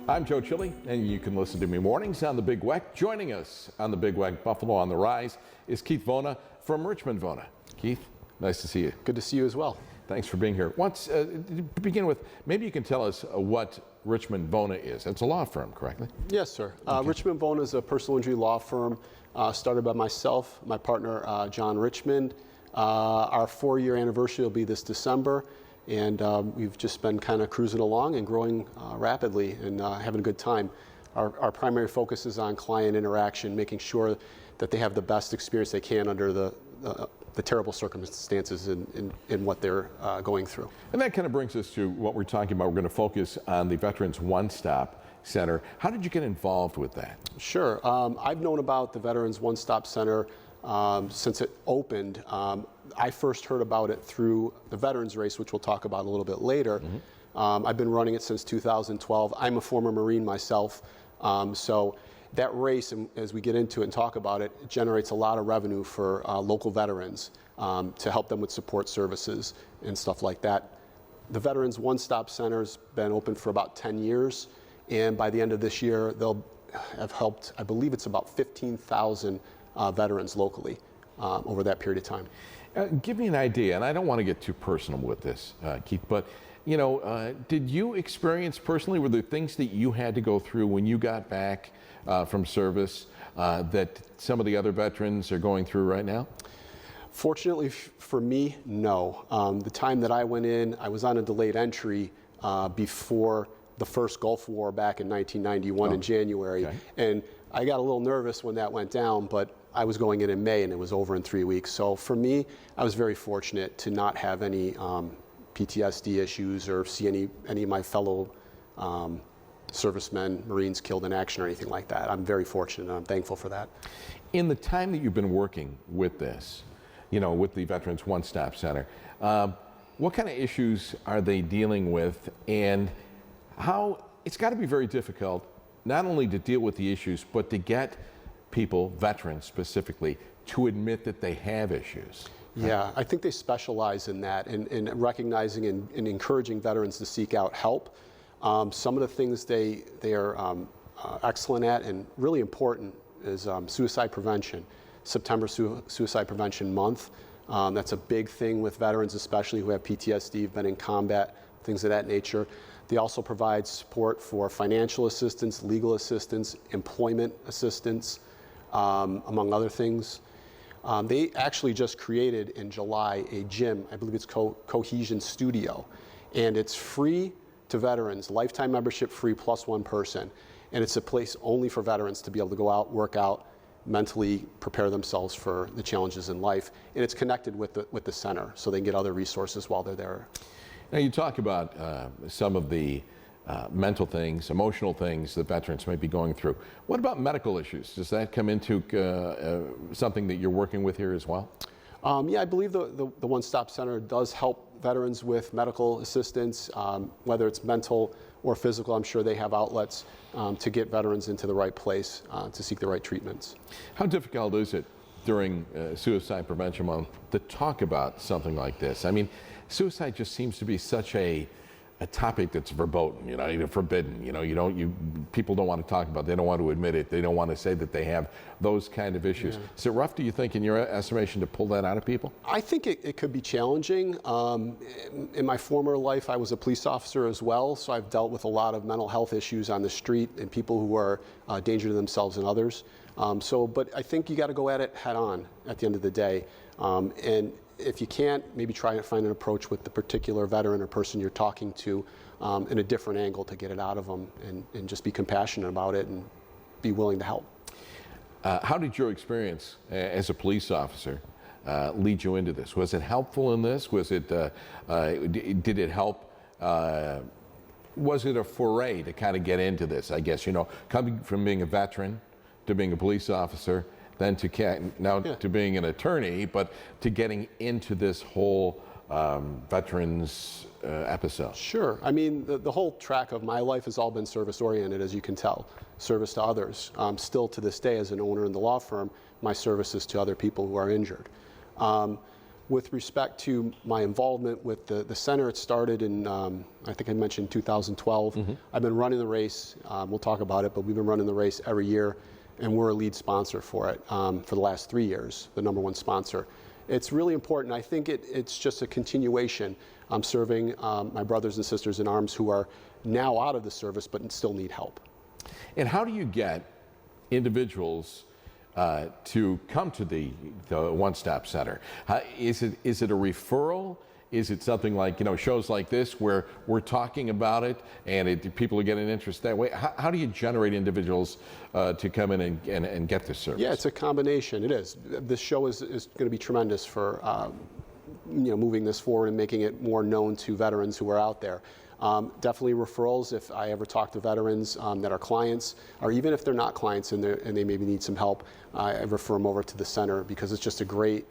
I'm Joe Chille, and you can listen to me mornings on the Big Weck. Joining us on the Big Weck, Buffalo on the Rise, is Keith Vona from Richmond Vona. Keith, nice to see you. Good to see you as well. Thanks for being here. To begin with, maybe you can tell us what Richmond Vona is. It's a law firm, correctly? Yes, sir. Okay. Richmond Vona is a personal injury law firm started by myself, my partner, John Richmond. Our 4-year anniversary will be this December, and we've just been kind of cruising along and growing rapidly and having a good time. Our primary focus is on client interaction, making sure that they have the best experience they can under the terrible circumstances in what they're going through. And that kind of brings us to what we're talking about. We're going to focus on the Veterans One-Stop Center. How did you get involved with that? Sure. I've known about the Veterans One-Stop Center since it opened. I first heard about it through the Veterans Race, which we'll talk about a little bit later. Mm-hmm. I've been running it since 2012. I'm a former Marine myself, so that race, and as we get into it and talk about it, it generates a lot of revenue for local veterans to help them with support services and stuff like that. The Veterans One-Stop Center's been open for about 10 years, and by the end of this year, they'll have helped, I believe it's about 15,000 veterans locally over that period of time. Give me an idea, and I don't want to get too personal with this, Keith, but you know, did you experience personally, were there things that you had to go through when you got back from service that some of the other veterans are going through right now? Fortunately for me, no. The time that I went in, I was on a delayed entry before the first Gulf War back in 1991 in January. Okay. And I got a little nervous when that went down, but I was going in May and it was over in 3 weeks. So for me, I was very fortunate to not have any PTSD issues or see any of my fellow servicemen, Marines killed in action or anything like that. I'm very fortunate and I'm thankful for that. In the time that you've been working with this, you know, with the Veterans One-Stop Center, what kind of issues are they dealing with, and how, it's got to be very difficult not only to deal with the issues, but to get people, veterans specifically, to admit that they have issues. Yeah, I think they specialize in that, in recognizing and encouraging veterans to seek out help. Some of the things they are excellent at and really important is suicide prevention. September Suicide Prevention Month. That's a big thing with veterans, especially who have PTSD, have been in combat, things of that nature. They also provide support for financial assistance, legal assistance, employment assistance, among other things. They actually just created in July a gym, I believe it's Cohesion Studio, and it's free to veterans, lifetime membership free plus one person. And it's a place only for veterans to be able to go out, work out, mentally prepare themselves for the challenges in life. And it's connected with the center, so they can get other resources while they're there. Now you talk about some of the mental things, emotional things that veterans might be going through. What about medical issues? Does that come into something that you're working with here as well? Yeah, I believe the One-Stop Center does help veterans with medical assistance, whether it's mental or physical. I'm sure they have outlets to get veterans into the right place to seek the right treatments. How difficult is it during Suicide Prevention Month to talk about something like this? I mean, suicide just seems to be such a topic that's verboten, you know, forbidden. You know, people don't want to talk about it. They don't want to admit it. They don't want to say that they have those kind of issues. Yeah. Is it rough, do you think, in your estimation, to pull that out of people? I think it could be challenging. In my former life, I was a police officer as well, so I've dealt with a lot of mental health issues on the street and people who are a danger to themselves and others. But I think you got to go at it head on at the end of the day. And if you can't, maybe try to find an approach with the particular veteran or person you're talking to in a different angle to get it out of them, and just be compassionate about it and be willing to help. How did your experience as a police officer lead you into this? Was it helpful in this? Was it, did it help? Was it a foray to kind of get into this, I guess, you know, coming from being a veteran to being a police officer, then to being an attorney, but to getting into this whole veterans episode? Sure. I mean, the whole track of my life has all been service-oriented, as you can tell, service to others. Still to this day, as an owner in the law firm, my service is to other people who are injured. With respect to my involvement with the center, it started in, I think I mentioned 2012. I've been running the race. We'll talk about it, but we've been running the race every year, and we're a lead sponsor for it for the last 3 years, the #1 sponsor. It's really important. I think it's just a continuation. I'm serving my brothers and sisters in arms who are now out of the service but still need help. And how do you get individuals to come to the one-stop center? Is it a referral? Is it something like, shows like this where we're talking about it and people are getting interest that way? How do you generate individuals to come in and get this service? Yeah, it's a combination. It is. This show is going to be tremendous for moving this forward and making it more known to veterans who are out there. Definitely referrals. If I ever talk to veterans that are clients, or even if they're not clients and they maybe need some help, I refer them over to the center because it's just a great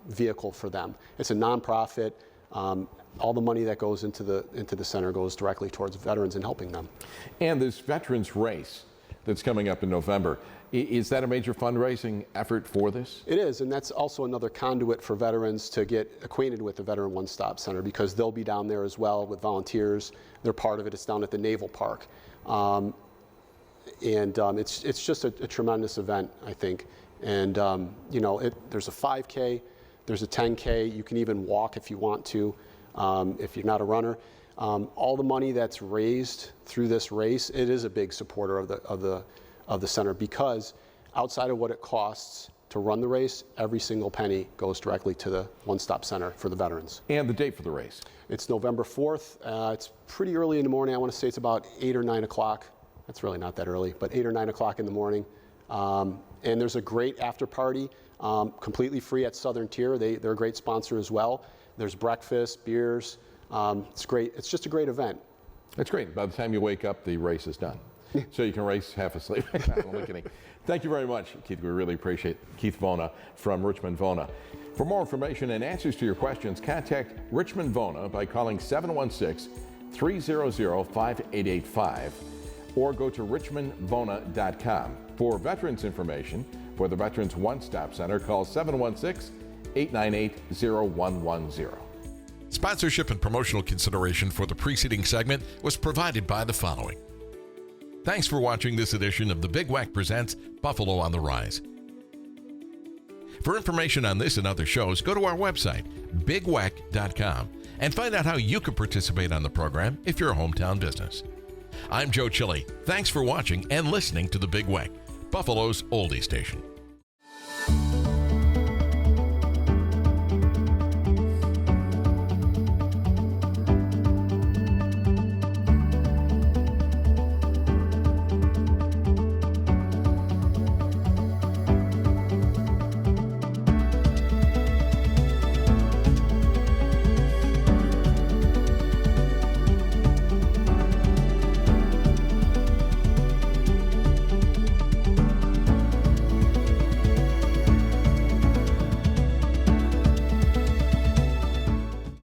vehicle for them. It's a nonprofit. All the money that goes into the center goes directly towards veterans and helping them. And this veterans race that's coming up in November, is that a major fundraising effort for this? It is, and that's also another conduit for veterans to get acquainted with the Veteran One Stop Center because they'll be down there as well with volunteers. They're part of it. It's down at the Naval Park. It's just a tremendous event, I think. And there's a 5K, there's a 10K. You can even walk if you want to, if you're not a runner. All the money that's raised through this race, it is a big supporter of the center because outside of what it costs to run the race, every single penny goes directly to the One Stop Center for the veterans. And the date for the race? It's November 4th. It's pretty early in the morning. I want to say it's about 8 or 9 o'clock. That's really not that early, but 8 or 9 o'clock in the morning. And there's a great after party, completely free at Southern Tier. They're a great sponsor as well. There's breakfast, beers. It's great. It's just a great event. That's great. By the time you wake up, the race is done. So you can race half asleep. I'm only kidding. Thank you very much, Keith. We really appreciate it. Keith Vona from Richmond Vona. For more information and answers to your questions, contact Richmond Vona by calling 716-300-5885 or go to richmondvona.com. For veterans information for the Veterans One Stop Center, call 716-898-0110. Sponsorship and promotional consideration for the preceding segment was provided by the following. Thanks for watching this edition of The Big Weck Presents Buffalo on the Rise. For information on this and other shows, go to our website, bigweck.com, and find out how you can participate on the program if you're a hometown business. I'm Joe Chille. Thanks for watching and listening to The Big Weck, Buffalo's oldie station.